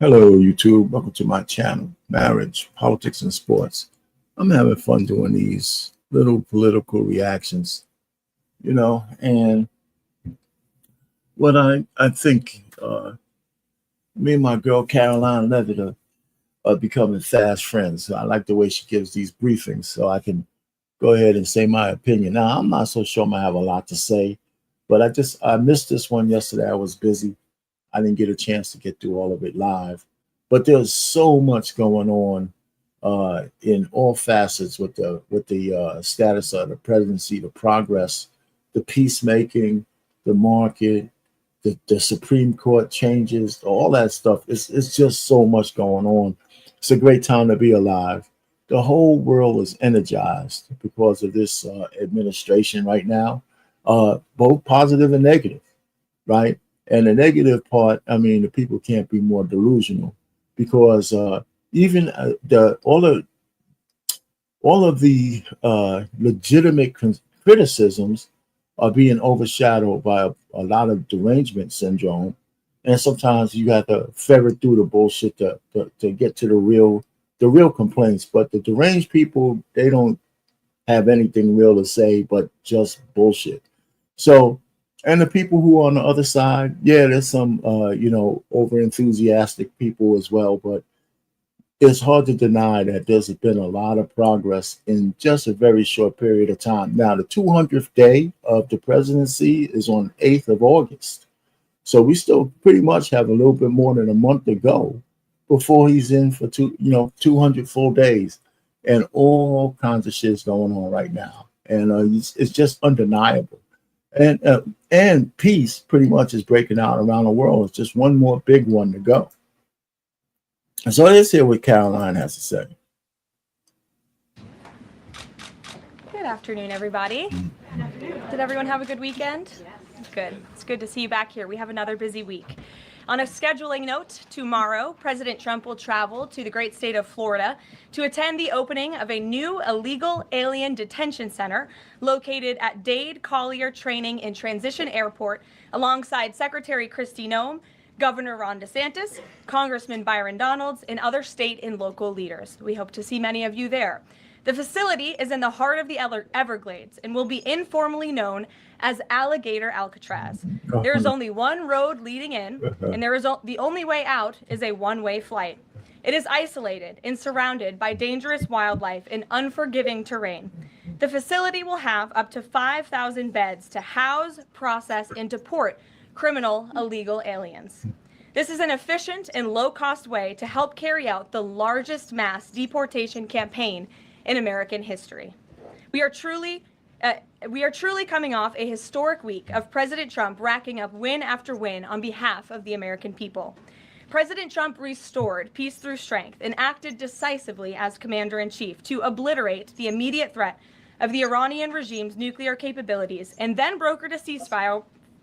Hello, YouTube. Welcome to my channel, Marriage, Politics, and Sports. I'm having fun doing these little political reactions, and what I think me and my girl Caroline Levitt are becoming fast friends. I like the way she gives these briefings so I can go ahead and say my opinion. Now, I'm not so sure I have a lot to say, but I missed this one yesterday. I was busy. I didn't get a chance to get through all of it live, but there's so much going on in all facets with the status of the presidency, the progress, the peacemaking, the market, the Supreme Court changes, all that stuff. It's just so much going on. It's a great time to be alive. The whole world is energized because of this administration right now, both positive and negative, right? And the negative part, I mean, the people can't be more delusional because even all of the legitimate criticisms are being overshadowed by a lot of derangement syndrome, and sometimes you have to ferret through the bullshit to get to the real complaints. But the deranged people, they don't have anything real to say but just bullshit. So, and the people who are on the other side, yeah, there's some over enthusiastic people as well, but it's hard to deny that there's been a lot of progress in just a very short period of time. Now, the 200th day of the presidency is on 8th of August. So we still pretty much have a little bit more than a month to go before he's in for 200 full days, and all kinds of shit's going on right now. And it's just undeniable. And peace pretty much is breaking out around the world. It's just one more big one to go. So let's hear what Caroline has to say. Good afternoon, everybody. Did everyone have a good weekend? Good. It's good to see you back here. We have another busy week. On a scheduling note, tomorrow, President Trump will travel to the great state of Florida to attend the opening of a new illegal alien detention center located at Dade Collier Training and Transition Airport alongside Secretary Kristi Noem, Governor Ron DeSantis, Congressman Byron Donalds, and other state and local leaders. We hope to see many of you there. The facility is in the heart of the Everglades and will be informally known as Alligator Alcatraz. There is only one road leading in, and the only way out is a one-way flight. It is isolated and surrounded by dangerous wildlife and unforgiving terrain. The facility will have up to 5,000 beds to house, process, and deport criminal illegal aliens. This is an efficient and low-cost way to help carry out the largest mass deportation campaign in American history. We are truly coming off a historic week of President Trump racking up win after win on behalf of the American people. President Trump restored peace through strength and acted decisively as commander-in-chief to obliterate the immediate threat of the Iranian regime's nuclear capabilities and then brokered a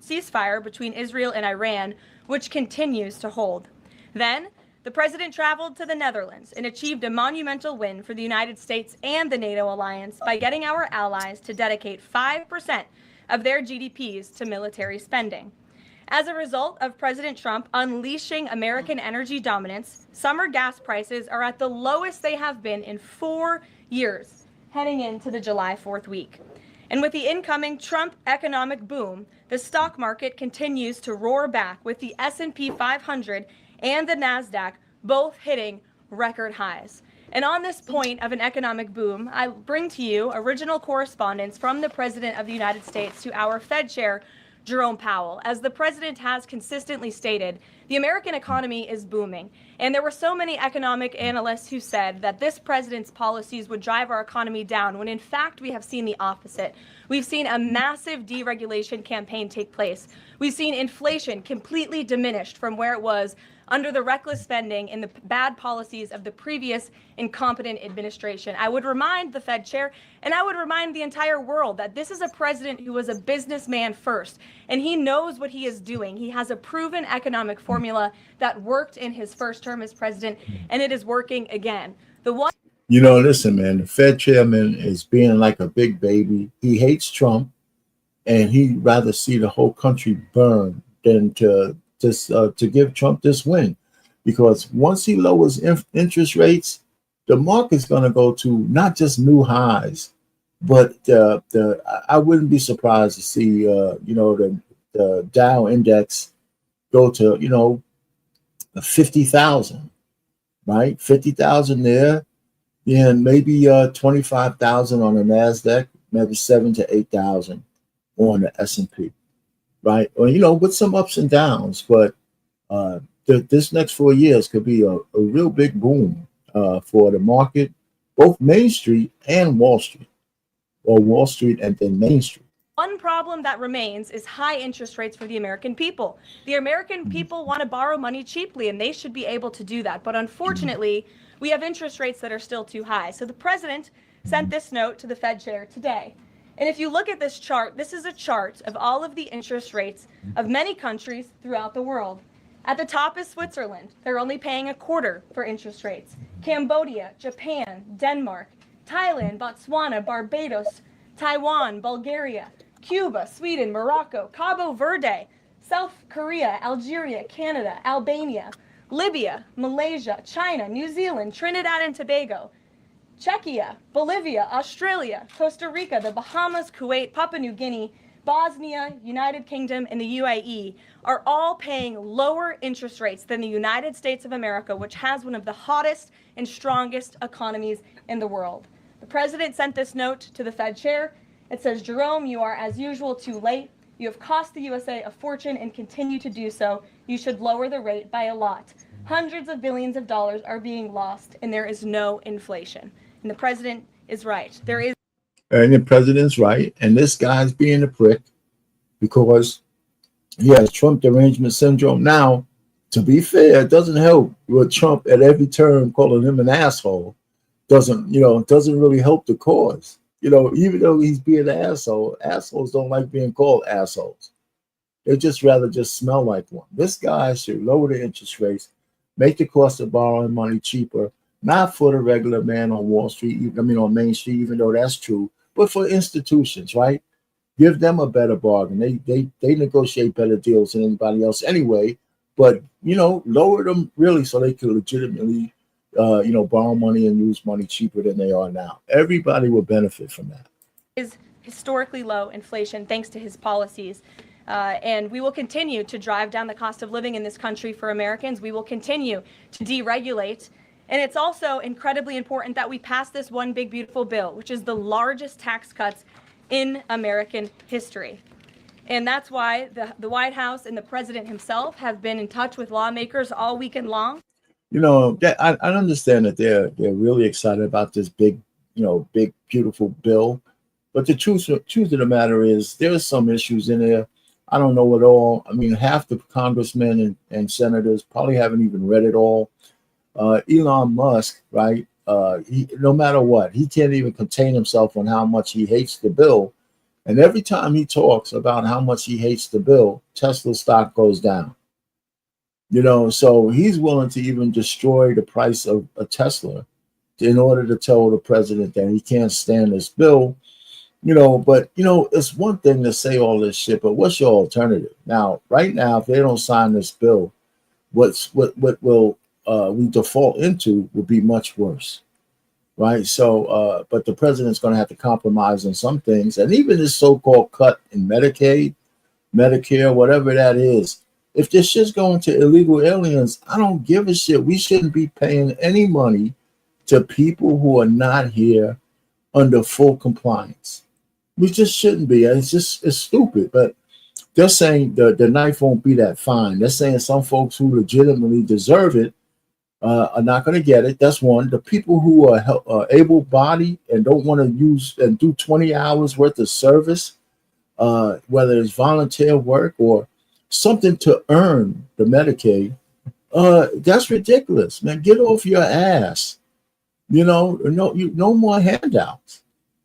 ceasefire between Israel and Iran, which continues to hold. Then, the president traveled to the Netherlands and achieved a monumental win for the United States and the NATO alliance by getting our allies to dedicate 5% of their GDPs to military spending. As a result of President Trump unleashing American energy dominance, summer gas prices are at the lowest they have been in 4 years, heading into the July 4th week. And with the incoming Trump economic boom, the stock market continues to roar back, with the S&P 500 and the NASDAQ both hitting record highs. And on this point of an economic boom, I bring to you original correspondence from the President of the United States to our Fed Chair, Jerome Powell. As the president has consistently stated, the American economy is booming. And there were so many economic analysts who said that this president's policies would drive our economy down, when in fact we have seen the opposite. We've seen a massive deregulation campaign take place. We've seen inflation completely diminished from where it was under the reckless spending and the bad policies of the previous incompetent administration. I would remind the Fed chair, and I would remind the entire world, that this is a president who was a businessman first, and he knows what he is doing. He has a proven economic formula that worked in his first term as president, and it is working again. Listen, man, the Fed chairman is being like a big baby. He hates Trump, and he'd rather see the whole country burn than to give Trump this win. because once he lowers interest rates, the market's going to go to not just new highs, but I wouldn't be surprised to see the Dow index go to 50,000, right? 50,000 there, and maybe 25,000 on the Nasdaq, maybe 7 to 8,000 on the S&P, right? Or with some ups and downs, but this next 4 years could be a real big boom for the market, both Main Street and Wall Street, or Wall Street and then Main Street. One problem that remains is high interest rates for the American people. The American people want to borrow money cheaply, and they should be able to do that. But unfortunately, we have interest rates that are still too high. So the president sent this note to the Fed chair today. And if you look at this chart, this is a chart of all of the interest rates of many countries throughout the world. At the top is Switzerland. They're only paying a quarter for interest rates. Cambodia, Japan, Denmark, Thailand, Botswana, Barbados, Taiwan, Bulgaria, Cuba, Sweden, Morocco, Cabo Verde, South Korea, Algeria, Canada, Albania, Libya, Malaysia, China, New Zealand, Trinidad and Tobago, Czechia, Bolivia, Australia, Costa Rica, the Bahamas, Kuwait, Papua New Guinea, Bosnia, United Kingdom, and the UAE are all paying lower interest rates than the United States of America, which has one of the hottest and strongest economies in the world. The president sent this note to the Fed chair. It says, Jerome, you are as usual too late. You have cost the USA a fortune and continue to do so. You should lower the rate by a lot. Hundreds of billions of dollars are being lost, and there is no inflation. And the president is right. And the president's right. And this guy's being a prick because he has Trump derangement syndrome. Now, to be fair, it doesn't help with Trump at every turn calling him an asshole. Doesn't really help the cause. Even though he's being an asshole, assholes don't like being called assholes. They just rather just smell like one. This guy should lower the interest rates, make the cost of borrowing money cheaper, not for the regular man on Wall Street, on Main Street, even though that's true, but for institutions, right? Give them a better bargain. They negotiate better deals than anybody else anyway, but, lower them really so they can legitimately borrow money and use money cheaper than they are now. Everybody will benefit from that. Is historically low inflation thanks to his policies. And we will continue to drive down the cost of living in this country for Americans. We will continue to deregulate. And it's also incredibly important that we pass this one big, beautiful bill, which is the largest tax cuts in American history. And that's why the White House and the president himself have been in touch with lawmakers all weekend long. I understand that they're really excited about this big, beautiful bill. But the truth of the matter is there's some issues in there. I don't know it all. Half the congressmen and senators probably haven't even read it all. Elon Musk, right? No matter what, he can't even contain himself on how much he hates the bill. And every time he talks about how much he hates the bill, Tesla stock goes down. So he's willing to even destroy the price of a Tesla in order to tell the president that he can't stand this bill. But it's one thing to say all this shit, but what's your alternative? Now, right now, if they don't sign this bill, what will we default into will be much worse, right? So, but the president's going to have to compromise on some things, and even this so-called cut in Medicaid, Medicare, whatever that is. If this shit's going to illegal aliens, I don't give a shit. We shouldn't be paying any money to people who are not here under full compliance. We just shouldn't be. It's stupid. But they're saying the knife won't be that fine. They're saying some folks who legitimately deserve it are not going to get it. That's one. The people who are able-bodied and don't want to use and do 20 hours worth of service, whether it's volunteer work or something to earn the Medicaid, that's ridiculous, man. Get off your ass. No more handouts.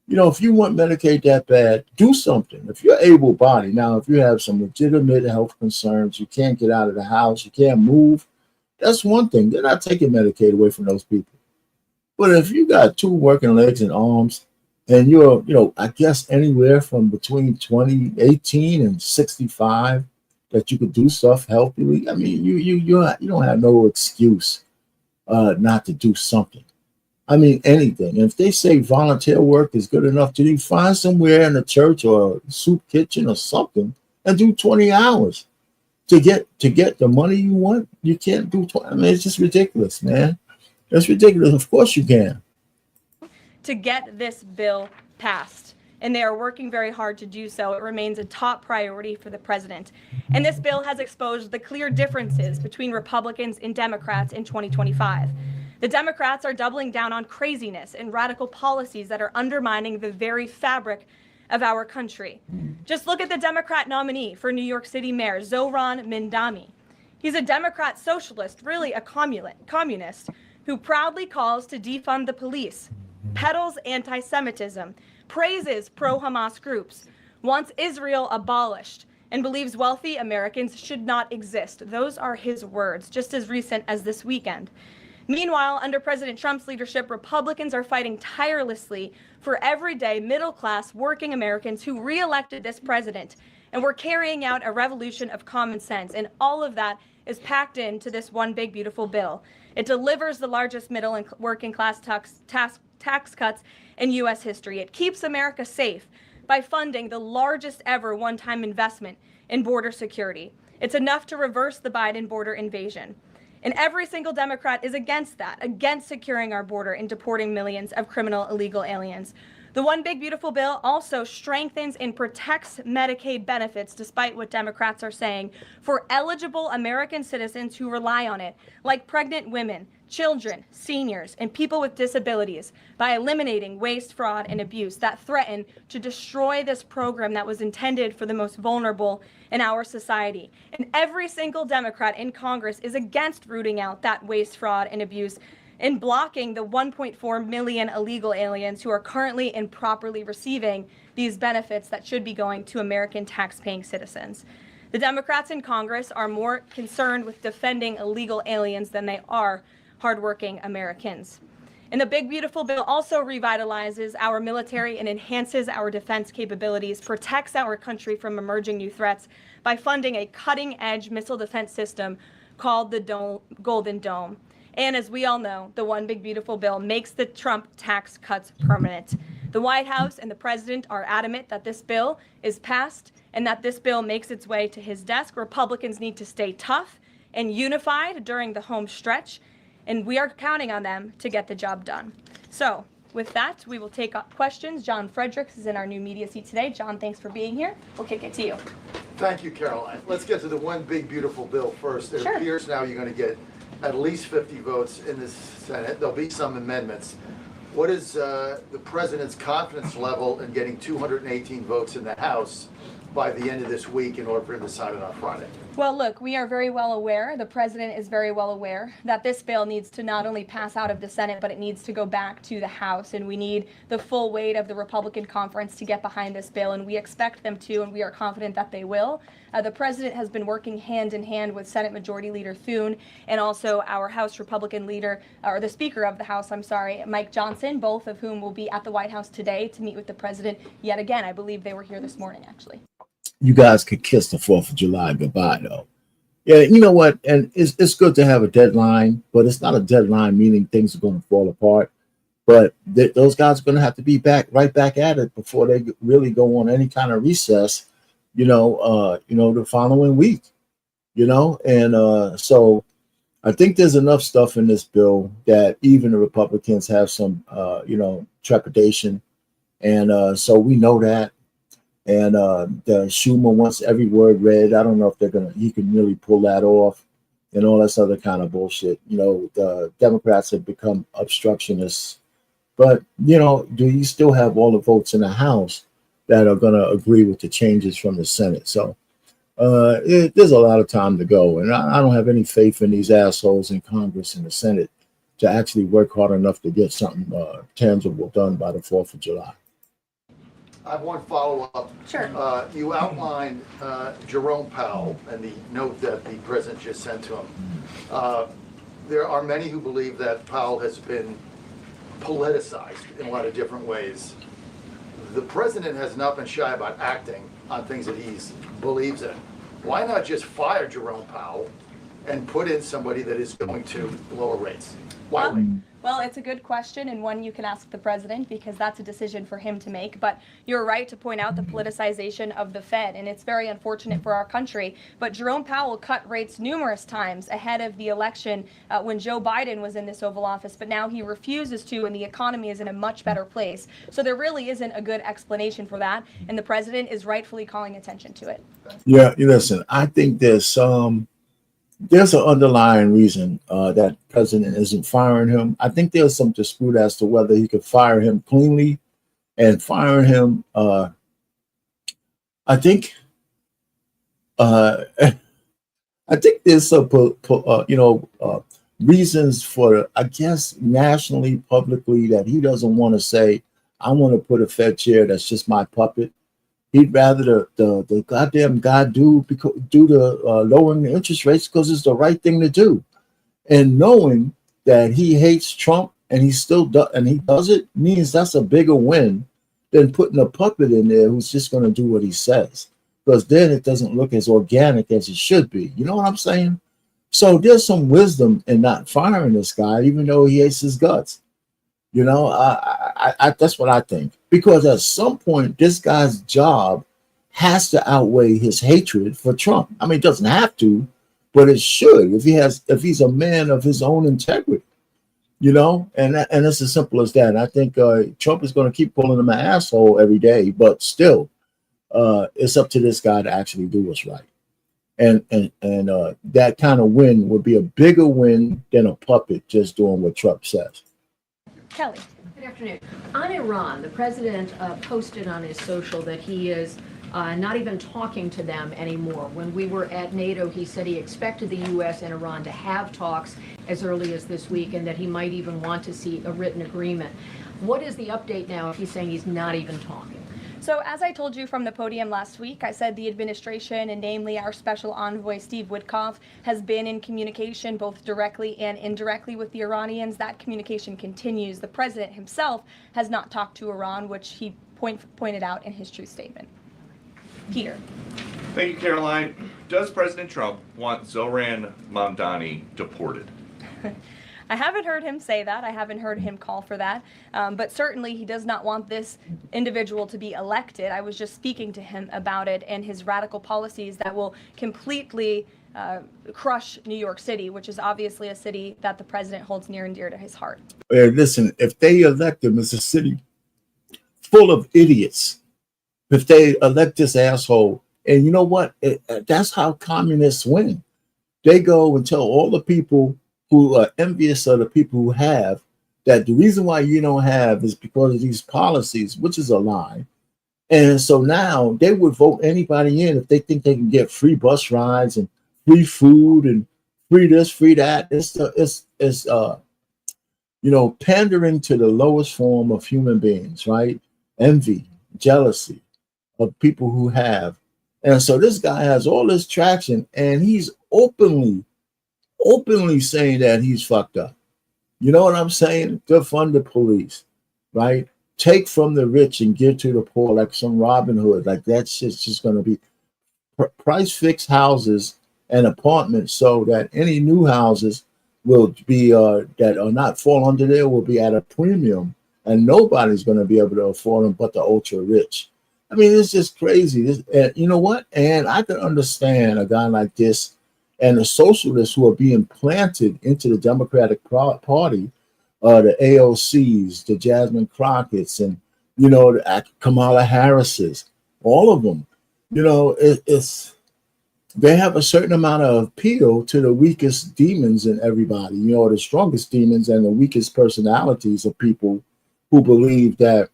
If you want Medicaid that bad, do something. If you're able-bodied, now if you have some legitimate health concerns, you can't get out of the house, you can't move, that's one thing. They're not taking Medicaid away from those people. But if you got two working legs and arms, and you're, I guess anywhere from between 18 and 65, that you could do stuff healthily. I mean, you don't have no excuse not to do something. I mean, anything. If they say volunteer work is good enough to do, find somewhere in a church or a soup kitchen or something and do 20 hours to get the money you want. You can't do 20. I mean, it's just ridiculous, man. That's ridiculous. Of course you can. To get this bill passed, and they are working very hard to do so. It remains a top priority for the president. And this bill has exposed the clear differences between Republicans and Democrats in 2025. The Democrats are doubling down on craziness and radical policies that are undermining the very fabric of our country. Just look at the Democrat nominee for New York City Mayor, Zohran Mamdani. He's a Democrat socialist, really a communist, who proudly calls to defund the police, peddles anti-Semitism, praises pro-Hamas groups, wants Israel abolished, and believes wealthy Americans should not exist. Those are his words, just as recent as this weekend. Meanwhile, under President Trump's leadership, Republicans are fighting tirelessly for everyday middle-class working Americans who re-elected this president. And we're carrying out a revolution of common sense. And all of that is packed into this one big, beautiful bill. It delivers the largest middle and working class tax cuts in U.S. history. It keeps America safe by funding the largest ever one-time investment in border security. It's enough to reverse the Biden border invasion. And every single Democrat is against that, against securing our border and deporting millions of criminal illegal aliens. The one big beautiful bill also strengthens and protects Medicaid benefits, despite what Democrats are saying, for eligible American citizens who rely on it, like pregnant women, children, seniors, and people with disabilities, by eliminating waste, fraud, and abuse that threaten to destroy this program that was intended for the most vulnerable in our society. And every single Democrat in Congress is against rooting out that waste, fraud, and abuse and blocking the 1.4 million illegal aliens who are currently improperly receiving these benefits that should be going to American tax-paying citizens. The Democrats in Congress are more concerned with defending illegal aliens than they are hardworking Americans. And the big beautiful bill also revitalizes our military and enhances our defense capabilities, protects our country from emerging new threats by funding a cutting-edge missile defense system called the Golden Dome. And as we all know, the one big beautiful bill makes the Trump tax cuts permanent. The White House and the president are adamant that this bill is passed and that this bill makes its way to his desk. Republicans need to stay tough and unified during the home stretch, and we are counting on them to get the job done. So with that, we will take up questions. John Fredericks is in our new media seat today. John, thanks for being here. We'll kick it to you. Thank you, Caroline. Let's get to the one big beautiful bill first. It Sure. appears now you're going to get at least 50 votes in the Senate. There'll be some amendments. What is the president's confidence level in getting 218 votes in the House by the end of this week in order for him to sign it on Friday? Well, look, we are very well aware, the president is very well aware, that this bill needs to not only pass out of the Senate, but it needs to go back to the House. And we need the full weight of the Republican conference to get behind this bill. And we expect them to, and we are confident that they will. The president has been working hand in hand with Senate Majority Leader Thune and also our House Republican leader, or the Speaker of the House, Mike Johnson, both of whom will be at the White House today to meet with the president yet again. I believe they were here this morning, actually. You guys could kiss the 4th of July goodbye, though. Yeah, you know what? And it's good to have a deadline, but it's not a deadline meaning things are going to fall apart. But those guys are going to have to be right back at it before they really go on any kind of recess, the following week, And so I think there's enough stuff in this bill that even the Republicans have some, trepidation. And so we know that. And the Schumer wants every word read. I don't know if he can really pull that off and all this other kind of bullshit. The Democrats have become obstructionists. But, do you still have all the votes in the House that are going to agree with the changes from the Senate? So there's a lot of time to go. And I don't have any faith in these assholes in Congress and the Senate to actually work hard enough to get something tangible done by the 4th of July. I have one follow-up. Sure. You outlined Jerome Powell and the note that the president just sent to him. There are many who believe that Powell has been politicized in a lot of different ways. The president has not been shy about acting on things that he believes in. Why not just fire Jerome Powell and put in somebody that is going to lower rates? Why wait? Well, it's a good question, and one you can ask the president because that's a decision for him to make. But you're right to point out the politicization of the Fed, and it's very unfortunate for our country. But Jerome Powell cut rates numerous times ahead of the election when Joe Biden was in this Oval Office, but now he refuses to, and the economy is in a much better place. So there really isn't a good explanation for that, and the president is rightfully calling attention to it. Yeah, listen, I think there's an underlying reason that president isn't firing him. I think there's some dispute as to whether he could fire him cleanly, and firing him. I think there's some reasons for, I guess, nationally, publicly, that he doesn't want to say, I want to put a Fed chair that's just my puppet. He'd rather the goddamn guy do the lowering the interest rates because it's the right thing to do, and knowing that he hates Trump and he does it means that's a bigger win than putting a puppet in there who's just going to do what he says, because then it doesn't look as organic as it should be. You know what I'm saying? So there's some wisdom in not firing this guy, even though he hates his guts. You know, I that's what I think. Because at some point, this guy's job has to outweigh his hatred for Trump. I mean, it doesn't have to, but it should if he's a man of his own integrity. You know, and it's as simple as that. And I think Trump is going to keep pulling him an asshole every day, but still, it's up to this guy to actually do what's right. And that kind of win would be a bigger win than a puppet just doing what Trump says. Kelly. Good afternoon. On Iran, the president posted on his social that he is not even talking to them anymore. When we were at NATO, he said he expected the U.S. and Iran to have talks as early as this week, and that he might even want to see a written agreement. What is the update now if he's saying he's not even talking? So as I told you from the podium last week, I said the administration, and namely our special envoy Steve Witkoff, has been in communication both directly and indirectly with the Iranians. That communication continues. The president himself has not talked to Iran, which he pointed out in his truth statement. Peter. Thank you, Caroline. Does President Trump want Zohran Mamdani deported? I haven't heard him say that. I haven't heard him call for that. But certainly he does not want this individual to be elected. I was just speaking to him about it and his radical policies that will completely crush New York City, which is obviously a city that the president holds near and dear to his heart. Listen, if they elect him as a city full of idiots, if they elect this asshole, and you know what? That's how communists win. They go and tell all the people who are envious of the people who have, that the reason why you don't have is because of these policies, which is a lie. And so now they would vote anybody in if they think they can get free bus rides and free food and free this, free that. It's pandering to the lowest form of human beings, right? Envy, jealousy of people who have. And so this guy has all this traction, and he's openly saying that he's fucked up. You know what I'm saying? Defund the police, right? Take from the rich and give to the poor, like some Robin Hood. Like that shit's just going to be price fixed houses and apartments, so that any new houses will be that are not fall under there will be at a premium, and nobody's going to be able to afford them but the ultra rich. I mean, it's just crazy. You know what? And I can understand a guy like this and the socialists who are being planted into the Democratic Party, the AOCs, the Jasmine Crockett's, and, the Kamala Harris's, all of them, they have a certain amount of appeal to the weakest demons in everybody, the strongest demons and the weakest personalities of people who believe that,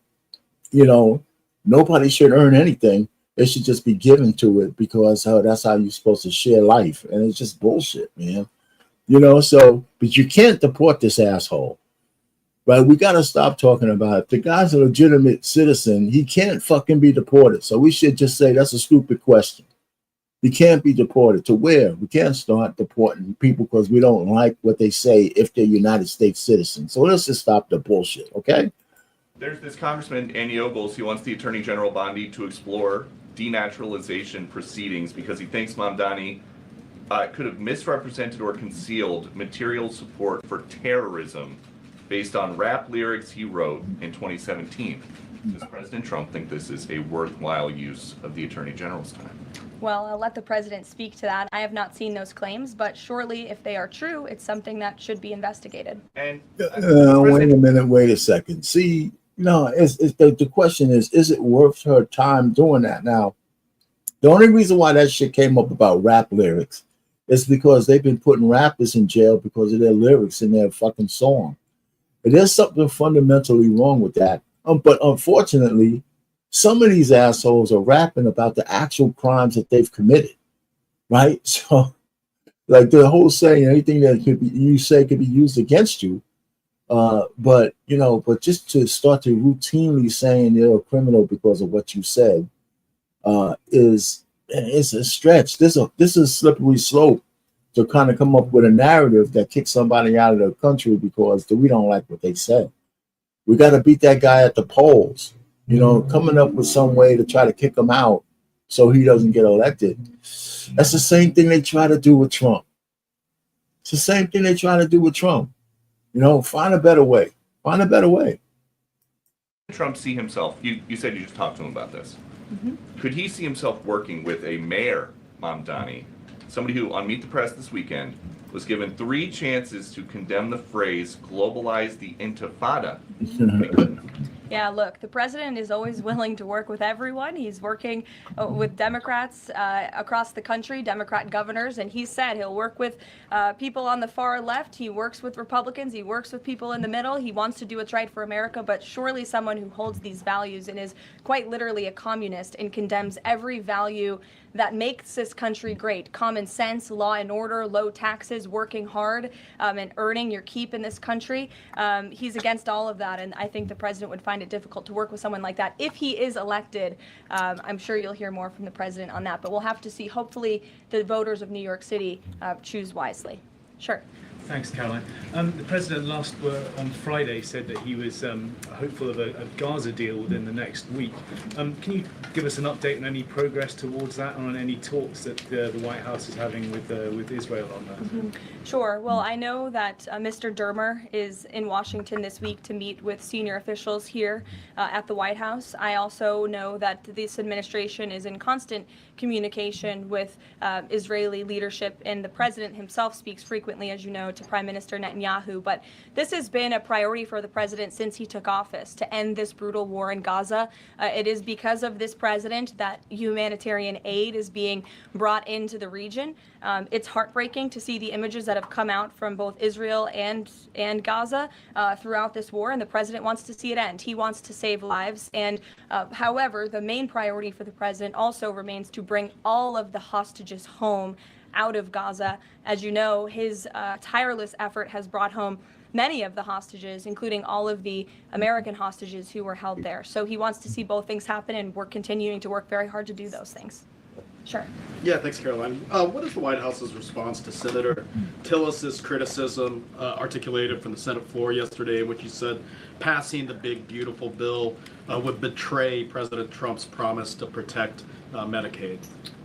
nobody should earn anything. It should just be given to it because that's how you're supposed to share life. And it's just bullshit, man. But you can't deport this asshole. Right? We got to stop talking about it. The guy's a legitimate citizen. He can't fucking be deported. So we should just say that's a stupid question. He can't be deported. To where? We can't start deporting people because we don't like what they say if they're United States citizens. So let's just stop the bullshit, okay? There's this Congressman, Andy Ogles, he wants the Attorney General Bondi to explore denaturalization proceedings because he thinks Mamdani could have misrepresented or concealed material support for terrorism based on rap lyrics he wrote in 2017. Does President Trump think this is a worthwhile use of the Attorney General's time? Well, I'll let the president speak to that. I have not seen those claims, but surely if they are true, it's something that should be investigated. And Wait a minute. Wait a second. See, no, it's the question is it worth her time doing that? Now, the only reason why that shit came up about rap lyrics is because they've been putting rappers in jail because of their lyrics in their fucking song. And there's something fundamentally wrong with that. But unfortunately, some of these assholes are rapping about the actual crimes that they've committed, right? So, like the whole saying, anything that you say could be used against you. But just to start to routinely saying you're a criminal because of what you said is a stretch. This is a slippery slope to kind of come up with a narrative that kicks somebody out of the country because we don't like what they said. We got to beat that guy at the polls, coming up with some way to try to kick him out so he doesn't get elected. That's the same thing they try to do with Trump. It's the same thing they try to do with Trump. Find a better way. Find a better way. Trump see himself, you said you just talked to him about this. Mm-hmm. Could he see himself working with a mayor, Mamdani, somebody who on Meet the Press this weekend was given 3 chances to condemn the phrase globalize the intifada? He couldn't. Yeah, look, the president is always willing to work with everyone. He's working with Democrats across the country, Democrat governors, and he said he'll work with people on the far left. He works with Republicans. He works with people in the middle. He wants to do what's right for America, but surely someone who holds these values and is quite literally a communist and condemns every value that makes this country great. Common sense, law and order, low taxes, working hard, and earning your keep in this country. He's against all of that, and I think the president would find it difficult to work with someone like that. If he is elected, I'm sure you'll hear more from the president on that, but we'll have to see. Hopefully the voters of New York City choose wisely. Sure. Thanks, Caroline. The president on Friday said that he was hopeful of a Gaza deal within the next week. Can you give us an update on any progress towards that, and on any talks that the White House is having with Israel on that? Mm-hmm. Sure. Well, I know that Mr. Dermer is in Washington this week to meet with senior officials here at the White House. I also know that this administration is in constant communication with Israeli leadership, and the president himself speaks frequently, as you know, to Prime Minister Netanyahu. But this has been a priority for the president since he took office, to end this brutal war in Gaza. It is because of this president that humanitarian aid is being brought into the region. It's heartbreaking to see the images that have come out from both Israel and Gaza throughout this war, and the president wants to see it end. He wants to save lives. And however, the main priority for the president also remains to bring all of the hostages home out of Gaza. As you know, his tireless effort has brought home many of the hostages, including all of the American hostages who were held there. So he wants to see both things happen, and we're continuing to work very hard to do those things. Sure. Yeah, thanks, Caroline. What is the White House's response to Senator Tillis's criticism articulated from the Senate floor yesterday, in which he said passing the big, beautiful bill would betray President Trump's promise to protect Medicaid?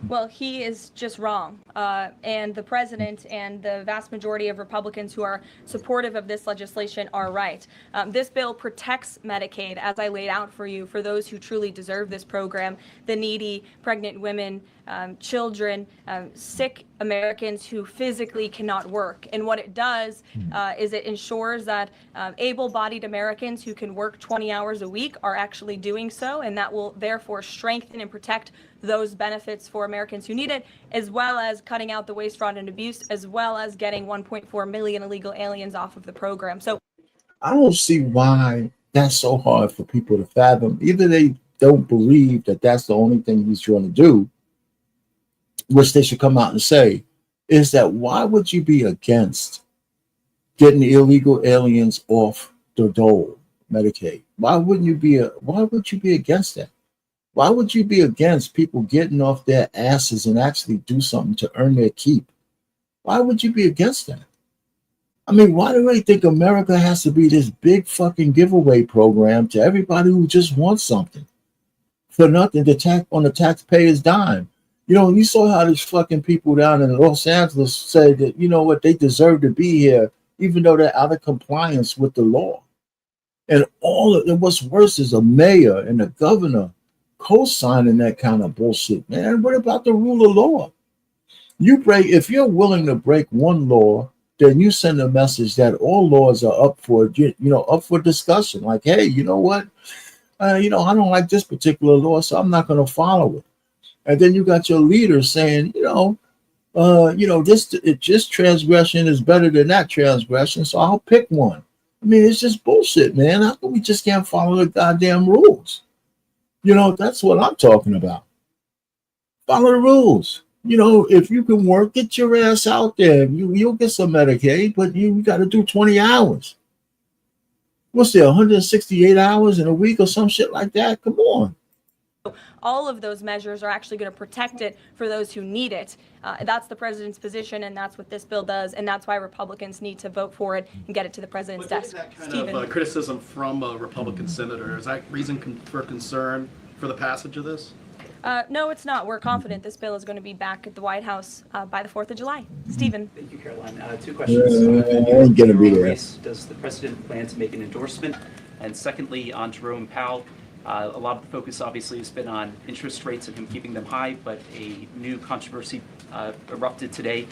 Well, he is just wrong. And the president and the vast majority of Republicans who are supportive of this legislation are right. This bill protects Medicaid, as I laid out for you, for those who truly deserve this program: the needy, pregnant women, children, sick Americans who physically cannot work. And what it does is it ensures that able-bodied Americans who can work 20 hours a week are actually doing so, and that will therefore strengthen and protect those benefits for Americans who need it, as well as cutting out the waste, fraud, and abuse, as well as getting 1.4 million illegal aliens off of the program. So I don't see why that's so hard for people to fathom. Either they don't believe that that's the only thing he's trying to do, which they should come out and say, is that why would you be against getting illegal aliens off the dole, Medicaid? Why would you be against that? Why would you be against people getting off their asses and actually do something to earn their keep? Why would you be against that? I mean, why do they think America has to be this big fucking giveaway program to everybody who just wants something? for nothing, the tax on the taxpayers' dime. You know, you saw how these fucking people down in Los Angeles said that, you know what, they deserve to be here, even though they're out of compliance with the law. And what's worse is a mayor and a governor co-signing that kind of bullshit, man. What about the rule of law? If you're willing to break one law, then you send a message that all laws are up for, up for discussion. Like, hey, you know what? I don't like this particular law, so I'm not going to follow it. And then you got your leader saying, this transgression is better than that transgression, so I'll pick one. I mean, it's just bullshit, man. How come we just can't follow the goddamn rules? That's what I'm talking about. Follow the rules. If you can work, get your ass out there. You'll get some Medicaid, but you got to do 20 hours. What's there, 168 hours in a week or some shit like that? Come on. All of those measures are actually going to protect it for those who need it. That's the president's position, and that's what this bill does, and that's why Republicans need to vote for it and get it to the president's desk. That kind of criticism from a Republican senator, is that reason for concern for the passage of this? No, it's not. We're confident this bill is going to be back at the White House by the 4th of July. Stephen. Thank you, Caroline. 2 questions. ain't gonna be there. Does the president plan to make an endorsement? And secondly, on Jerome Powell, a lot of the focus obviously has been on interest rates and him keeping them high, but a new controversy erupted today.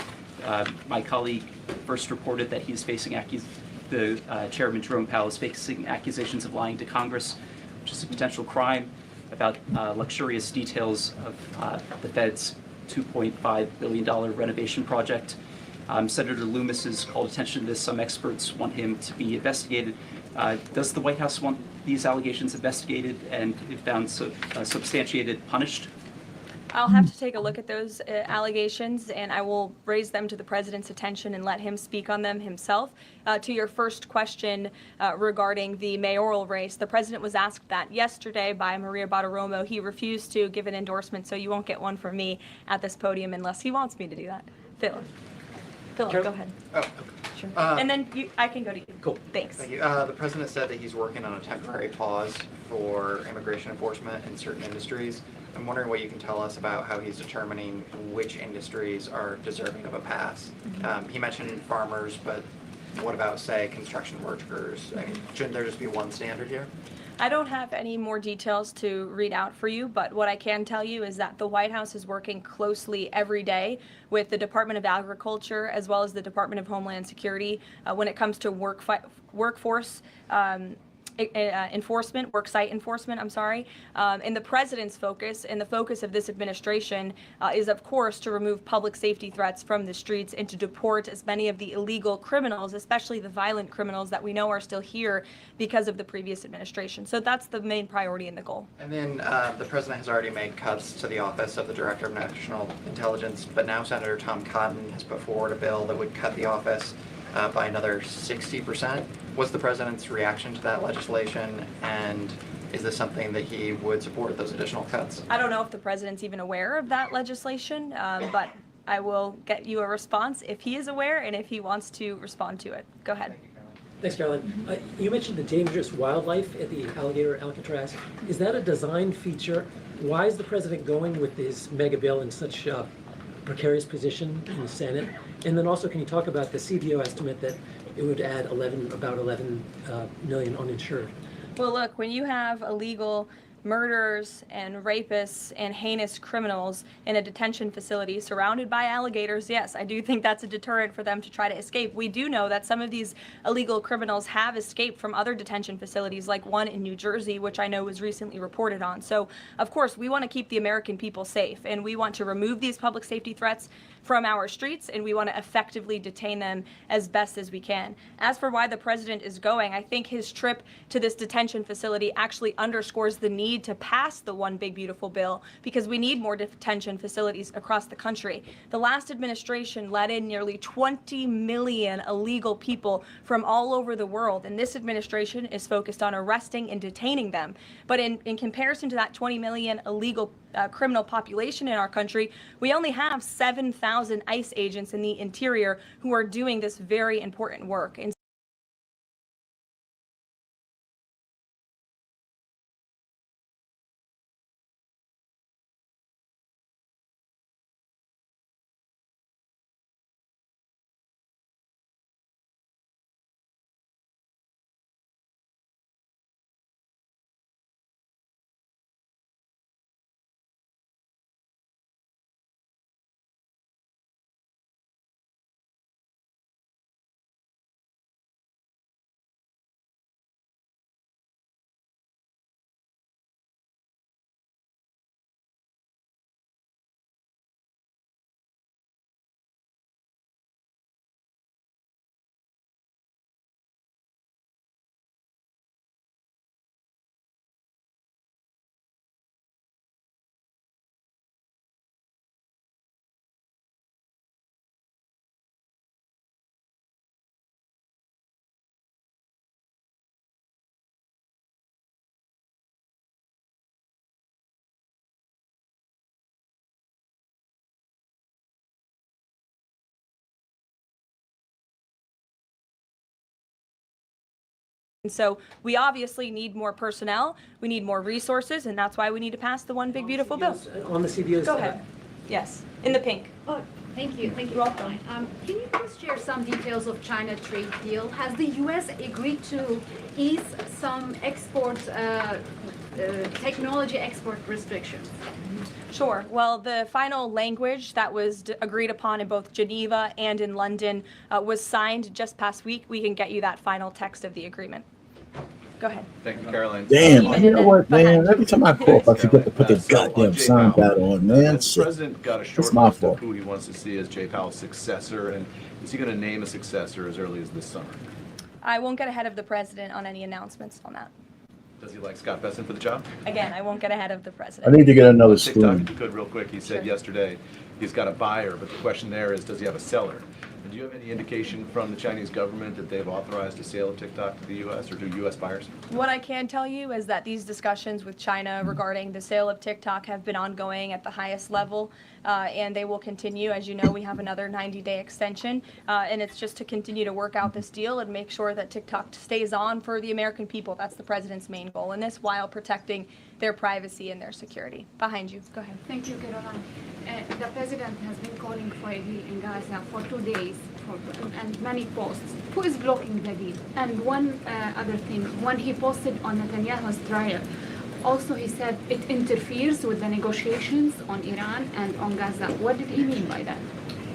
My colleague first reported that he's facing Chairman Jerome Powell is facing accusations of lying to Congress, which is a potential crime, about luxurious details of the Fed's $2.5 billion renovation project. Senator Loomis has called attention to this. Some experts want him to be investigated. Does the White House want these allegations investigated and, if found substantiated, punished? I'll have to take a look at those allegations, and I will raise them to the president's attention and let him speak on them himself. To your first question regarding the mayoral race, the president was asked that yesterday by Maria Bartiromo. He refused to give an endorsement, so you won't get one from me at this podium unless he wants me to do that. Philip, go ahead. Oh, okay. Sure. And then I can go to you. Cool. Thanks. Thank you. The president said that he's working on a temporary pause for immigration enforcement in certain industries. I'm wondering what you can tell us about how he's determining which industries are deserving of a pass. He mentioned farmers, but what about, say, construction workers? I mean, shouldn't there just be one standard here? I don't have any more details to read out for you, but what I can tell you is that the White House is working closely every day with the Department of Agriculture as well as the Department of Homeland Security when it comes to workforce enforcement, worksite enforcement, and the president's focus and the focus of this administration is, of course, to remove public safety threats from the streets and to deport as many of the illegal criminals, especially the violent criminals that we know are still here because of the previous administration. So that's the main priority and the goal. And then the president has already made cuts to the office of the Director of National Intelligence, but now Senator Tom Cotton has put forward a bill that would cut the office by another 60%. What's the president's reaction to that legislation, and is this something that he would support, those additional cuts? I don't know if the president's even aware of that legislation, but I will get you a response if he is aware and if he wants to respond to it. Go ahead. Thanks, Caroline. You mentioned the dangerous wildlife at the alligator Alcatraz. Is that a design feature? Why is the president going with this mega bill in such a precarious position in the Senate? And then also, can you talk about the CBO estimate that it would add about 11 million uninsured? Well, look, when you have illegal murderers and rapists and heinous criminals in a detention facility surrounded by alligators, yes, I do think that's a deterrent for them to try to escape. We do know that some of these illegal criminals have escaped from other detention facilities, like one in New Jersey, which I know was recently reported on. So, of course, we want to keep the American people safe, and we want to remove these public safety threats from our streets, and we want to effectively detain them as best as we can. As for why the president is going, I think his trip to this detention facility actually underscores the need to pass the One Big Beautiful Bill, because we need more detention facilities across the country. The last administration let in nearly 20 million illegal people from all over the world, and this administration is focused on arresting and detaining them. But in comparison to that 20 million illegal criminal population in our country, we only have 7,000 ICE agents in the interior who are doing this very important work. And And so we obviously need more personnel, we need more resources, and that's why we need to pass the one big beautiful bill. On the CBOs. Go ahead. Yes, in the pink. Oh, thank you. Thank you. You're welcome. Can you please share some details of China trade deal? Has the U.S. agreed to ease some export, technology export restrictions? Sure. Well, the final language that was agreed upon in both Geneva and in London was signed just past week. We can get you that final text of the agreement. Go ahead. Thank you, Caroline. Damn, Even you in know the- what, man? behind Every time I cough, I forget to put the goddamn Jay sound Powell. pad on, man. The Shit. president got a short It's my list fault. of who he wants to see as Jay Powell's successor, and is he going to name a successor as early as this summer? I won't get ahead of the president on any announcements on that. Does he like Scott Bessent for the job? Again, I won't get ahead of the I president. need to get another TikTok, spoon. if you could, real quick, he said Sure. yesterday he's got a buyer, but the question there is, does he have a seller? And do you have any indication from the Chinese government that they've authorized a sale of TikTok to the U.S. or to U.S. buyers? What I can tell you is that these discussions with China regarding the sale of TikTok have been ongoing at the highest level, and they will continue. As you know, we have another 90-day extension, and it's just to continue to work out this deal and make sure that TikTok stays on for the American people. That's the president's main goal in this, while protecting their privacy and their security. Behind you. Go ahead. Thank you, Caroline. The president has been calling for a deal in Gaza for 2 days and many posts. Who is blocking the deal? And one other thing, when he posted on Netanyahu's trial, also he said it interferes with the negotiations on Iran and on Gaza. What did he mean by that?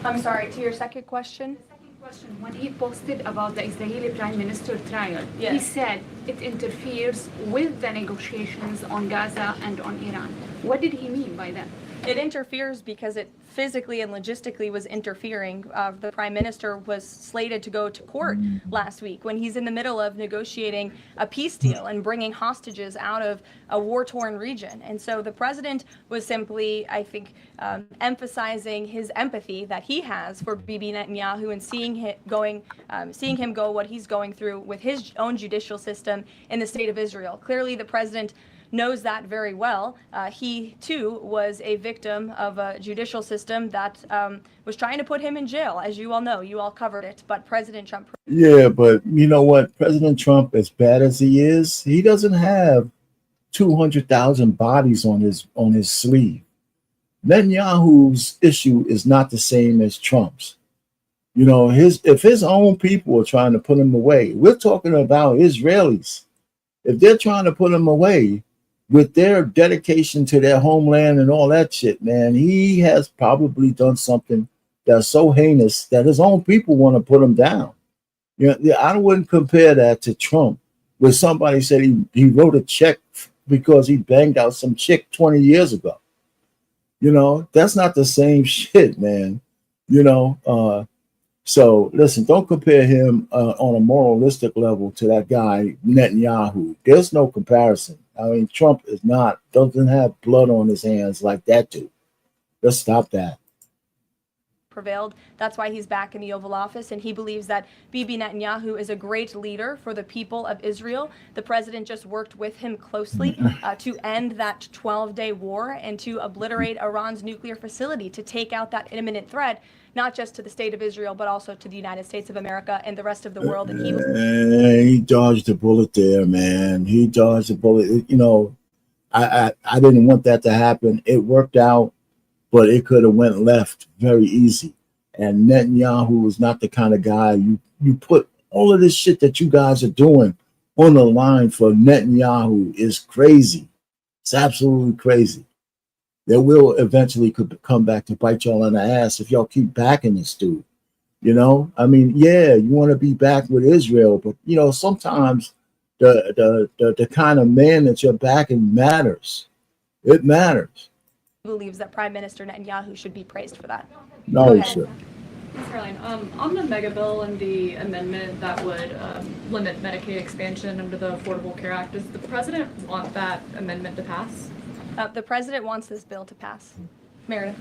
I'm sorry, to your second question? Question. When he posted about the Israeli Prime Minister trial, he Yes. said it interferes with the negotiations on Gaza and on Iran. What did he mean by that? It interferes because it physically and logistically was interfering. The prime minister was slated to go to court last week when he's in the middle of negotiating a peace deal and bringing hostages out of a war-torn region. And so the president was simply, I think, emphasizing his empathy that he has for Bibi Netanyahu and seeing him go what he's going through with his own judicial system in the state of Israel. Clearly, the president knows that very well. He, too, was a victim of a judicial system that was trying to put him in jail, as you all know. You all covered it. But President Trump... Yeah, but you know what? President Trump, as bad as he is, he doesn't have 200,000 bodies on his sleeve. Netanyahu's issue is not the same as Trump's. You know, if his own people are trying to put him away, we're talking about Israelis. If they're trying to put him away, with their dedication to their homeland and all that shit, man, he has probably done something that's so heinous that his own people want to put him down. You know, I wouldn't compare that to Trump, where somebody said he wrote a check because he banged out some chick 20 years ago. You know, that's not the same shit, man. You know, so listen, don't compare him on a moralistic level to that guy Netanyahu. There's no comparison. I mean, Trump doesn't have blood on his hands like that dude. Let's stop that. Prevailed. That's why he's back in the Oval Office, and he believes that Bibi Netanyahu is a great leader for the people of Israel. The president just worked with him closely to end that 12-day war and to obliterate Iran's nuclear facility, to take out that imminent threat, not just to the state of Israel, but also to the United States of America and the rest of the world. And he dodged a bullet there, man. He dodged a bullet. You know, I didn't want that to happen. It worked out, but it could have went left very easy. And Netanyahu is not the kind of guy you put all of this shit that you guys are doing on the line for. Netanyahu is crazy. It's absolutely crazy. That will eventually could come back to bite y'all in the ass if y'all keep backing this dude. You know, I mean, yeah, you want to be back with Israel, but you know, sometimes the kind of man that you're backing matters. It matters. believes that Prime Minister Netanyahu should be praised for that. No, he should. Thanks, Caroline. On the mega bill and the amendment that would limit Medicaid expansion under the Affordable Care Act, does the president want that amendment to pass? The president wants this bill to pass. Meredith.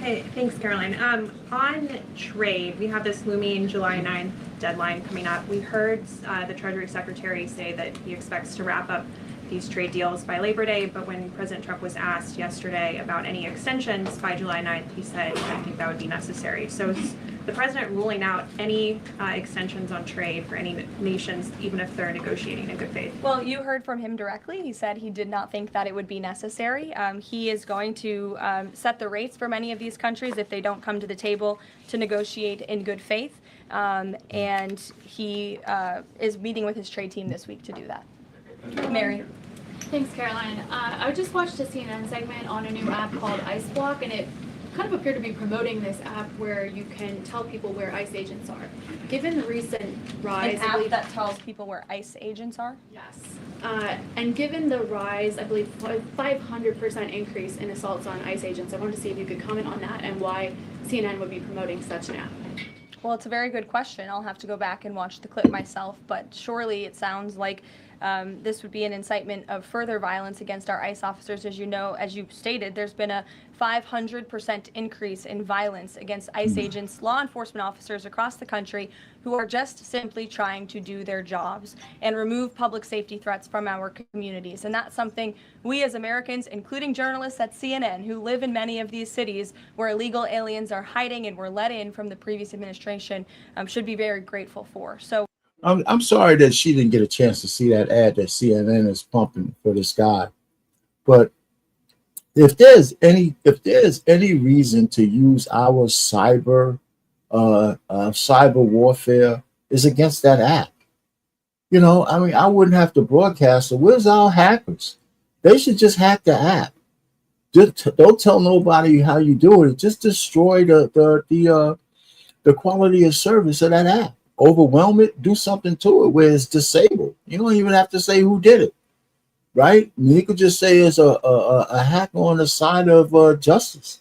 Hey, thanks, Caroline. On trade, we have this looming July 9th deadline coming up. We heard the Treasury Secretary say that he expects to wrap up these trade deals by Labor Day, but when President Trump was asked yesterday about any extensions by July 9th, he said, I think that would be necessary. So the president ruling out any extensions on trade for any nations, even if they're negotiating in good faith? Well, you heard from him directly. He said he did not think that it would be necessary. He is going to set the rates for many of these countries if they don't come to the table to negotiate in good faith. And he is meeting with his trade team this week to do that. Mary. Thanks, Caroline. I just watched a CNN segment on a new app called Ice Block, and it kind of appeared to be promoting this app where you can tell people where ICE agents are. Given the recent rise, An app that tells people where ICE agents are? Yes. And given the rise, I believe 500% increase in assaults on ICE agents, I wanted to see if you could comment on that and why CNN would be promoting such an app. Well, it's a very good question. I'll have to go back and watch the clip myself, but surely it sounds like this would be an incitement of further violence against our ICE officers. As you know, as you stated, there's been a 500% increase in violence against ICE agents, law enforcement officers across the country who are just simply trying to do their jobs and remove public safety threats from our communities. And that's something we as Americans, including journalists at CNN who live in many of these cities where illegal aliens are hiding and were let in from the previous administration, should be very grateful for. So I'm sorry that she didn't get a chance to see that ad that CNN is pumping for this guy. But if there's any reason to use our cyber warfare, is against that app. You know, I mean, I wouldn't have to broadcast it. Where's our hackers? They should just hack the app. Just don't tell nobody how you do it. Just destroy the quality of service of that app. Overwhelm it, do something to it where it's disabled. You don't even have to say who did it, right? You could just say it's a hack on the side of justice.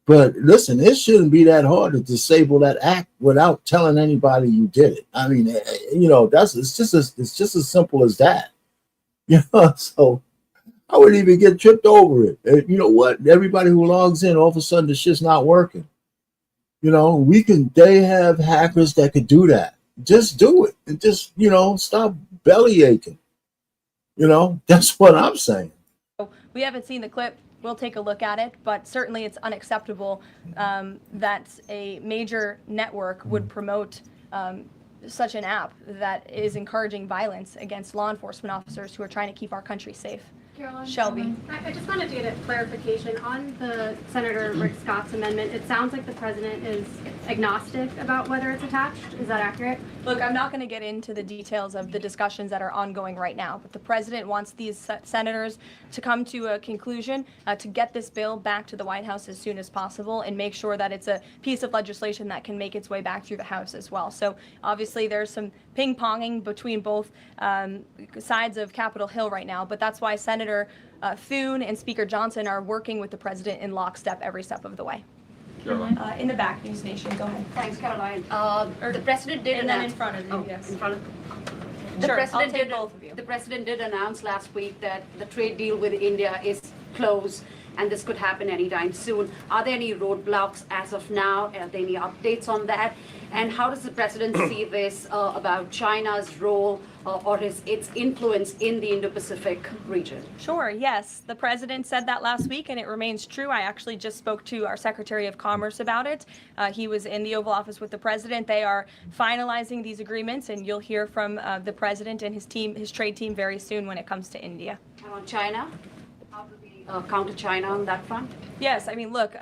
But listen, it shouldn't be that hard to disable that app without telling anybody you did it. I mean, you know, it's just as simple as that. You know, so I wouldn't even get tripped over it. You know what? Everybody who logs in, all of a sudden the shit's not working. You know, they have hackers that could do that. Just do it and just, you know, stop belly aching. You know, that's what I'm saying. we haven't seen the clip. We'll take a look at it, but certainly it's unacceptable that a major network would promote such an app that is encouraging violence against law enforcement officers who are trying to keep our country safe. Caroline, Shelby. I just wanted to get a clarification on the Senator Rick Scott's amendment. It sounds like the president is agnostic about whether it's attached. Is that accurate? Look, I'm not going to get into the details of the discussions that are ongoing right now, but the president wants these senators to come to a conclusion to get this bill back to the White House as soon as possible and make sure that it's a piece of legislation that can make its way back through the House as well. So obviously there's some ping-ponging between both sides of Capitol Hill right now, but that's why Senator Thune and Speaker Johnson are working with the president in lockstep every step of the way. In the back, News Nation, go ahead. Thanks, Caroline. The president did and then in announce. front of you, yes. In front of. Sure, I'll take both of you. The president did announce last week that the trade deal with India is closed, and this could happen anytime soon. Are there any roadblocks as of now? Are there any updates on that? And how does the president see this about China's role or its influence in the Indo-Pacific region? Sure, yes. The president said that last week, and it remains true. I actually just spoke to our Secretary of Commerce about it. He was in the Oval Office with the president. They are finalizing these agreements, and you'll hear from the president and his team, his trade team, very soon when it comes to India. And on China? How do we counter China on that front? Yes, I mean, look,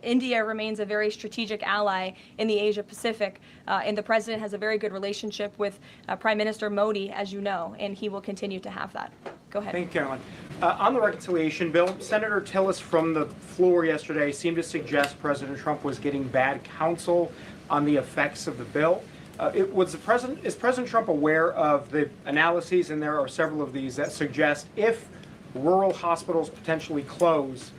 India remains a very strategic ally in the Asia Pacific, and the president has a very good relationship with Prime Minister Modi, as you know, and he will continue to have that. Go ahead. Thank you, Caroline. On the reconciliation bill, Senator Tillis from the floor yesterday seemed to suggest President Trump was getting bad counsel on the effects of the bill. Is President Trump aware of the analyses, and there are several of these, that suggest if rural hospitals potentially close,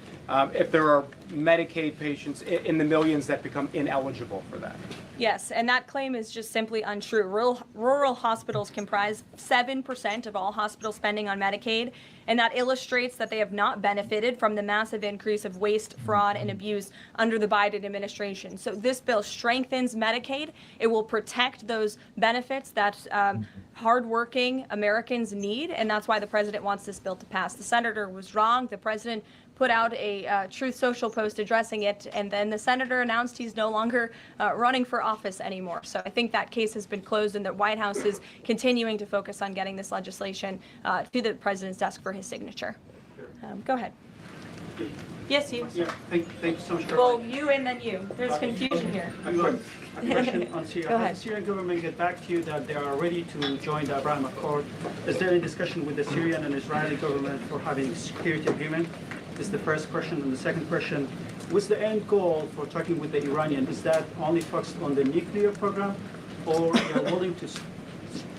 if there are Medicaid patients in the millions that become ineligible for that? Yes, and that claim is just simply untrue. Rural hospitals comprise 7% of all hospital spending on Medicaid, and that illustrates that they have not benefited from the massive increase of waste, fraud, and abuse under the Biden administration. So this bill strengthens Medicaid. It will protect those benefits that hardworking Americans need, and that's why the president wants this bill to pass. The senator was wrong. The president put out a Truth Social post addressing it, and then the senator announced he's no longer running for office anymore. So I think that case has been closed, and the White House is continuing to focus on getting this legislation to the president's desk for his signature. Go ahead. Yes, you. Yeah, thank you so much. Well, you and then you. There's confusion here. A question on Syria. Go Has ahead. the Syrian government get back to you that they are ready to join the Abraham Accord? Is there any discussion with the Syrian and Israeli government for having a security agreement? Is the first question. And the second question, what's the end goal for talking with the Iranian? Is that only focused on the nuclear program, or you're willing to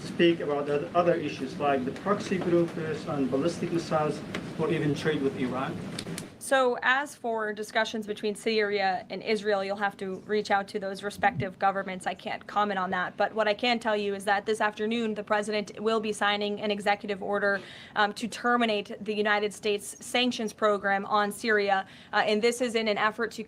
speak about the other issues like the proxy groups and ballistic missiles, or even trade with Iran? So as for discussions between Syria and Israel, you'll have to reach out to those respective governments. I can't comment on that. But what I can tell you is that this afternoon, the president will be signing an executive order to terminate the United States sanctions program on Syria. And this is in an effort to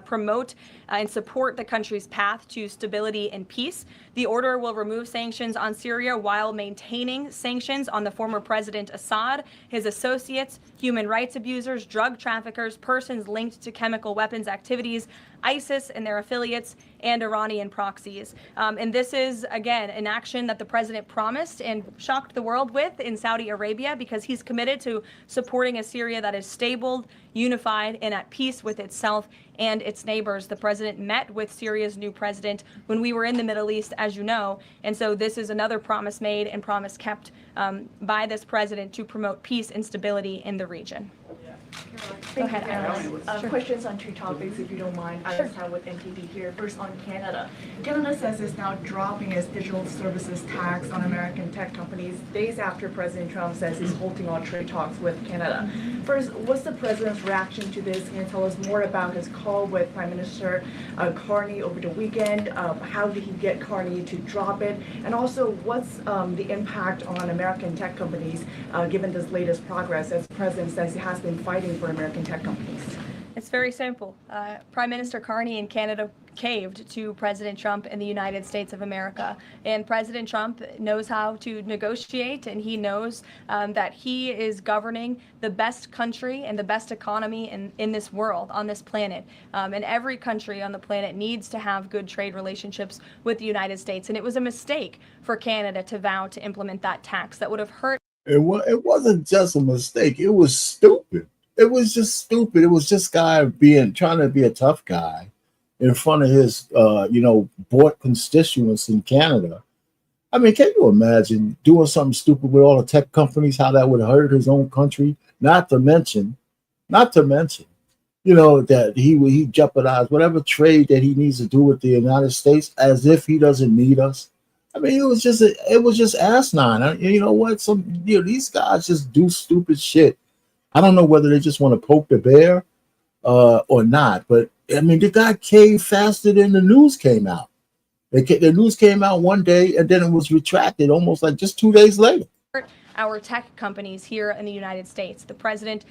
promote and support the country's path to stability and peace. The order will remove sanctions on Syria while maintaining sanctions on the former President Assad, his associates, human rights abusers, drug traffickers, persons linked to chemical weapons activities, ISIS and their affiliates, and Iranian proxies. And this is, again, an action that the president promised and shocked the world with in Saudi Arabia, because he's committed to supporting a Syria that is stable, unified, and at peace with itself and its neighbors. The president met with Syria's new president when we were in the Middle East, as you know. And so this is another promise made and promise kept by this president to promote peace and stability in the region. Go ahead, Alice. Questions on two topics, if you don't mind. Alice Howe with NTD here. First, on Canada. Canada says it's now dropping its digital services tax on American tech companies days after President Trump says he's halting all trade talks with Canada. First, what's the president's reaction to this? Can you tell us more about his call with Prime Minister Carney over the weekend? How did he get Carney to drop it? And also, what's the impact on American tech companies given this latest progress, as the president says he has been fighting for American tech companies? It's very simple. Prime Minister Carney in Canada caved to President Trump in the United States of America. And President Trump knows how to negotiate, and he knows that he is governing the best country and the best economy in this world, on this planet. And every country on the planet needs to have good trade relationships with the United States. And it was a mistake for Canada to vow to implement that tax that would have hurt. It wasn't just a mistake. It was stupid. It was just stupid. It was just guy trying to be a tough guy in front of his, bought constituents in Canada. I mean, can you imagine doing something stupid with all the tech companies, how that would hurt his own country? Not to mention, that he jeopardized whatever trade that he needs to do with the United States, as if he doesn't need us. I mean, it was just asinine. You know what? These guys just do stupid shit. I don't know whether they just want to poke the bear or not, but I mean, the guy caved faster than the news came out. The news came out one day and then it was retracted almost like just 2 days later. Our tech companies here in the United States. The president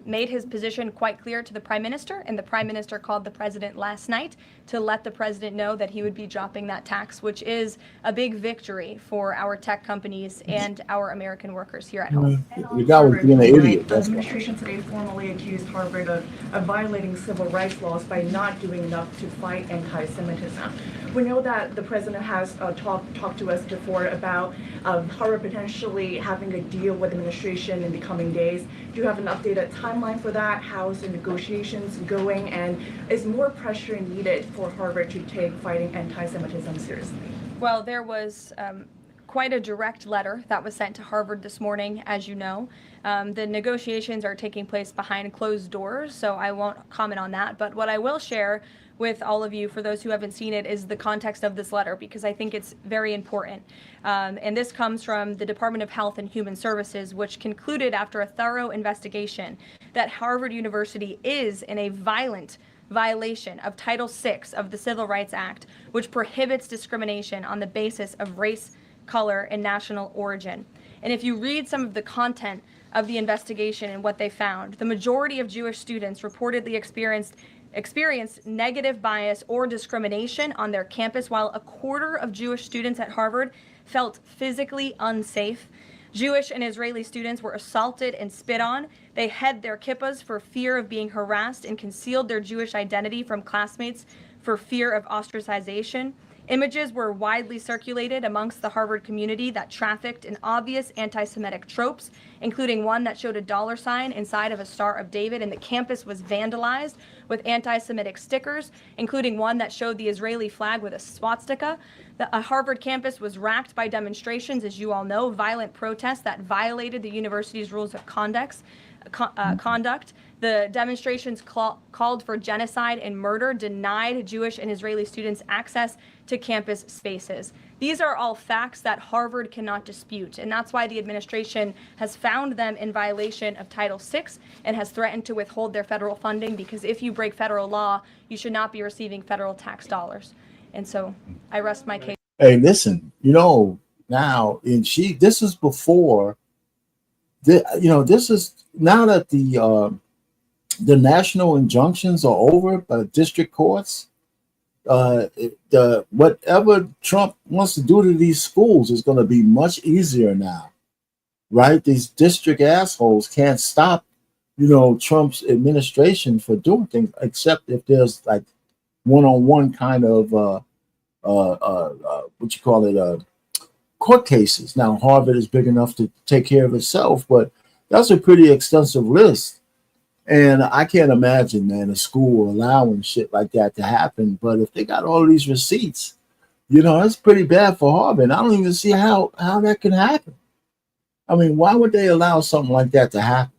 made his position quite clear to the prime minister, and the prime minister called the president last night to let the president know that he would be dropping that tax, which is a big victory for our tech companies and our American workers here at home. The guy was being an idiot. The administration today formally accused Harvard of violating civil rights laws by not doing enough to fight anti-Semitism. We know that the president has talked to us before about Harvard potentially having a deal with the administration in the coming days. Do you have an updated timeline for that? How's the negotiations going? And is more pressure needed for Harvard to take fighting anti-Semitism seriously? Well, there was quite a direct letter that was sent to Harvard this morning, as you know. The negotiations are taking place behind closed doors, so I won't comment on that. But what I will share with all of you, for those who haven't seen it, is the context of this letter, because I think it's very important. And this comes from the Department of Health and Human Services, which concluded after a thorough investigation that Harvard University is in a violent violation of Title VI of the Civil Rights Act, which prohibits discrimination on the basis of race, color, and national origin. And if you read some of the content of the investigation and what they found, the majority of Jewish students reportedly experienced experienced negative bias or discrimination on their campus, while a quarter of Jewish students at Harvard felt physically unsafe. Jewish and Israeli students were assaulted and spit on. They hid their kippahs for fear of being harassed and concealed their Jewish identity from classmates for fear of ostracization. Images were widely circulated amongst the Harvard community that trafficked in obvious anti-Semitic tropes, including one that showed a dollar sign inside of a Star of David, and the campus was vandalized with anti-Semitic stickers, including one that showed the Israeli flag with a swastika. The Harvard campus was racked by demonstrations, as you all know, violent protests that violated the university's rules of conduct. The demonstrations called for genocide and murder, denied Jewish and Israeli students access to campus spaces. These are all facts that Harvard cannot dispute, and that's why the administration has found them in violation of Title VI and has threatened to withhold their federal funding, because if you break federal law, you should not be receiving federal tax dollars. And so I rest my case. Hey, listen, now, and this is before, this is now that the national injunctions are over by district courts. Whatever Trump wants to do to these schools is going to be much easier now, right? These district assholes can't stop, Trump's administration for doing things, except if there's like one-on-one kind of court cases. Now, Harvard is big enough to take care of itself, but that's a pretty extensive list. And I can't imagine, man, a school allowing shit like that to happen. But if they got all these receipts, it's pretty bad for Harvard. I don't even see how that can happen. I mean, why would they allow something like that to happen?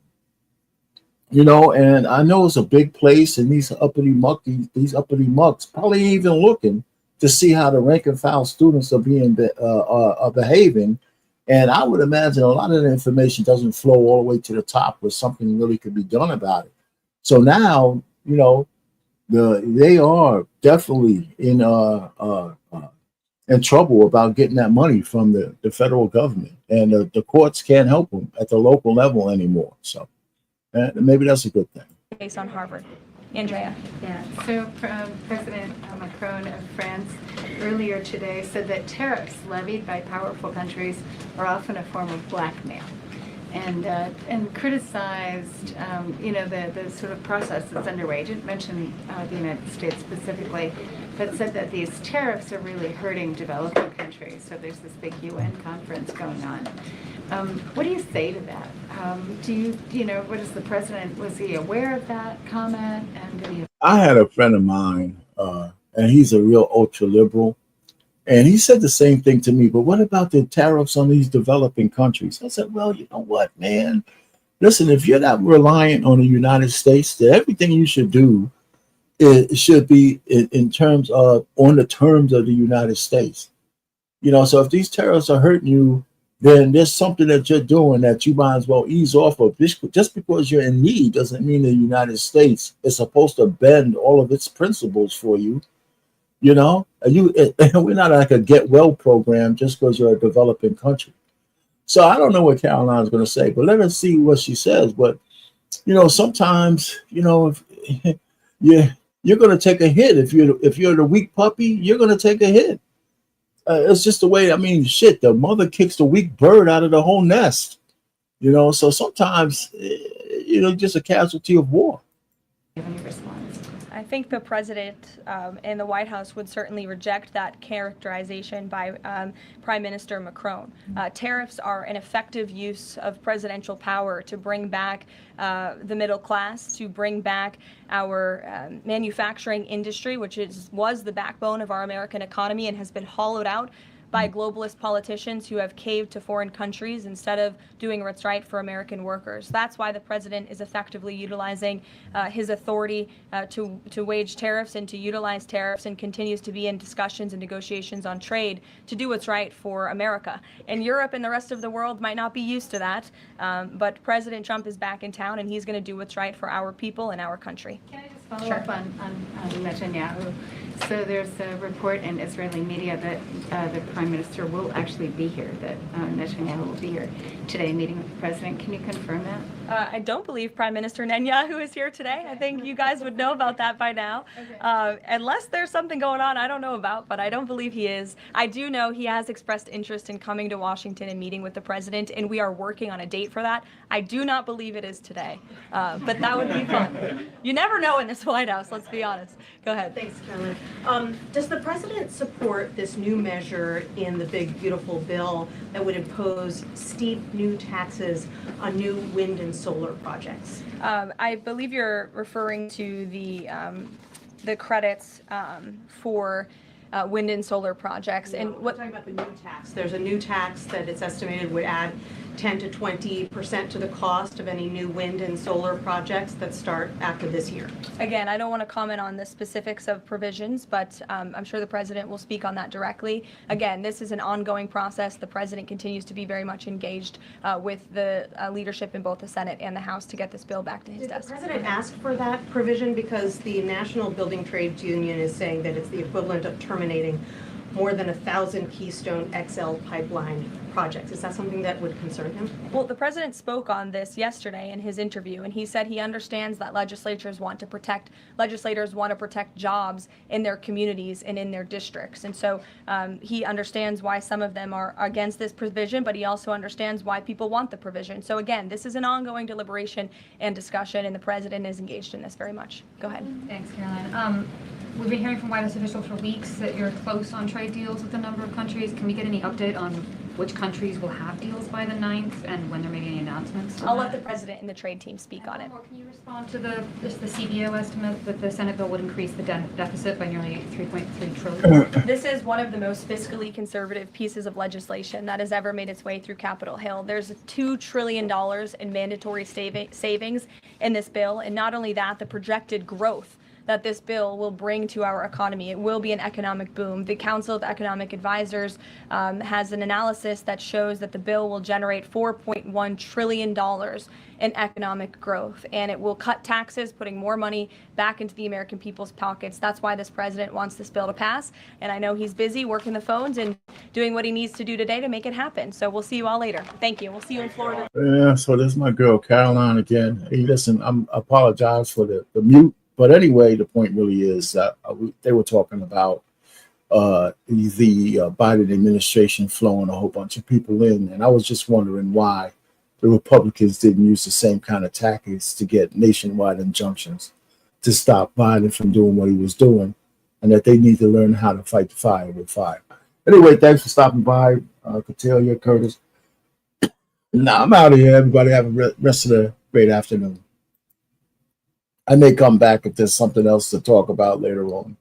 And I know it's a big place, and these uppity mucks probably ain't even looking to see how the rank and file students are behaving. And I would imagine a lot of the information doesn't flow all the way to the top where something really could be done about it. So now, they are definitely in trouble about getting that money from the federal government, and the courts can't help them at the local level anymore. So maybe that's a good thing. Based on Harvard. Andrea. Yeah, so President Macron of France earlier today said that tariffs levied by powerful countries are often a form of blackmail, and criticized the sort of process that's underway. He didn't mention the United States specifically, but said that these tariffs are really hurting developing countries. So there's this big UN conference going on. What do you say to that? What is the president, was he aware of that comment? And I had a friend of mine, and he's a real ultra liberal, and he said the same thing to me. But what about the tariffs on these developing countries? I said, well, you know what, man? Listen, if you're not reliant on the United States, then everything you should do, it should be in terms of on the terms of the United States. So if these tariffs are hurting you, then there's something that you're doing that you might as well ease off of. Just because you're in need doesn't mean the United States is supposed to bend all of its principles for you. We're not like a get well program just because you're a developing country. So I don't know what Caroline's going to say, but let us see what she says. But sometimes if you're going to take a hit. If you're the weak puppy, you're going to take a hit. It's just the way, the mother kicks the weak bird out of the whole nest, so sometimes, just a casualty of war. I think the president and the White House would certainly reject that characterization by Prime Minister Macron. Tariffs are an effective use of presidential power to bring back the middle class, to bring back our manufacturing industry, which was the backbone of our American economy and has been hollowed out by globalist politicians who have caved to foreign countries instead of doing what's right for American workers. That's why the president is effectively utilizing his authority to wage tariffs and to utilize tariffs, and continues to be in discussions and negotiations on trade to do what's right for America. And Europe and the rest of the world might not be used to that, but President Trump is back in town, and he's going to do what's right for our people and our country. Can I just follow up on Netanyahu? So there's a report in Israeli media that the Prime Minister will actually be here, that Netanyahu will be here today meeting with the President. Can you confirm that? I don't believe Prime Minister Netanyahu is here today. I think you guys would know about that by now. Unless there's something going on I don't know about, but I don't believe he is. I do know he has expressed interest in coming to Washington and meeting with the president, and we are working on a date for that. I do not believe it is today, but that would be fun. You never know in this White House, let's be honest. Go ahead. Thanks, Carolyn. Does the president support this new measure in the big, beautiful bill that would impose steep new taxes on new wind and solar projects? I believe you're referring to the credits for wind and solar projects. And we're talking about the new tax. There's a new tax that it's estimated would add 10 to 20% to the cost of any new wind and solar projects that start after this year. Again, I don't want to comment on the specifics of provisions, but I'm sure the president will speak on that directly. Again, this is an ongoing process. The president continues to be very much engaged with the leadership in both the Senate and the House to get this bill back to his desk. Did the president ask for that provision? Because the National Building Trades Union is saying that it's the equivalent of terminating more than 1,000 Keystone XL pipeline projects. Is that something that would concern him? Well, the president spoke on this yesterday in his interview, and he said he understands that legislators want to protect jobs in their communities and in their districts. And so he understands why some of them are against this provision, but he also understands why people want the provision. So again, this is an ongoing deliberation and discussion, and the president is engaged in this very much. Go ahead. Thanks, Caroline. We've been hearing from White House officials for weeks that you're close on trade deals with a number of countries. Can we get any update on which countries will have deals by the 9th and when there may be any announcements? I'll let the president and the trade team speak on it. Can you respond to the CBO estimate that the Senate bill would increase the deficit by nearly $3.3 trillion? This is one of the most fiscally conservative pieces of legislation that has ever made its way through Capitol Hill. There's $2 trillion in mandatory savings in this bill, and not only that, the projected growth that this bill will bring to our economy. It will be an economic boom. The Council of Economic Advisors has an analysis that shows that the bill will generate $4.1 trillion in economic growth, and it will cut taxes, putting more money back into the American people's pockets. That's why this president wants this bill to pass, and I know he's busy working the phones and doing what he needs to do today to make it happen. So we'll see you all later. Thank you. We'll see you in Florida. Yeah, so this is my girl, Caroline, again. Hey, listen, I apologize for the mute. But anyway, the point really is that they were talking about the Biden administration flowing a whole bunch of people in. And I was just wondering why the Republicans didn't use the same kind of tactics to get nationwide injunctions to stop Biden from doing what he was doing, and that they need to learn how to fight the fire with fire. Anyway, thanks for stopping by, Catelia, Curtis. Now I'm out of here. Everybody have a rest of the great afternoon. I may come back if there's something else to talk about later on.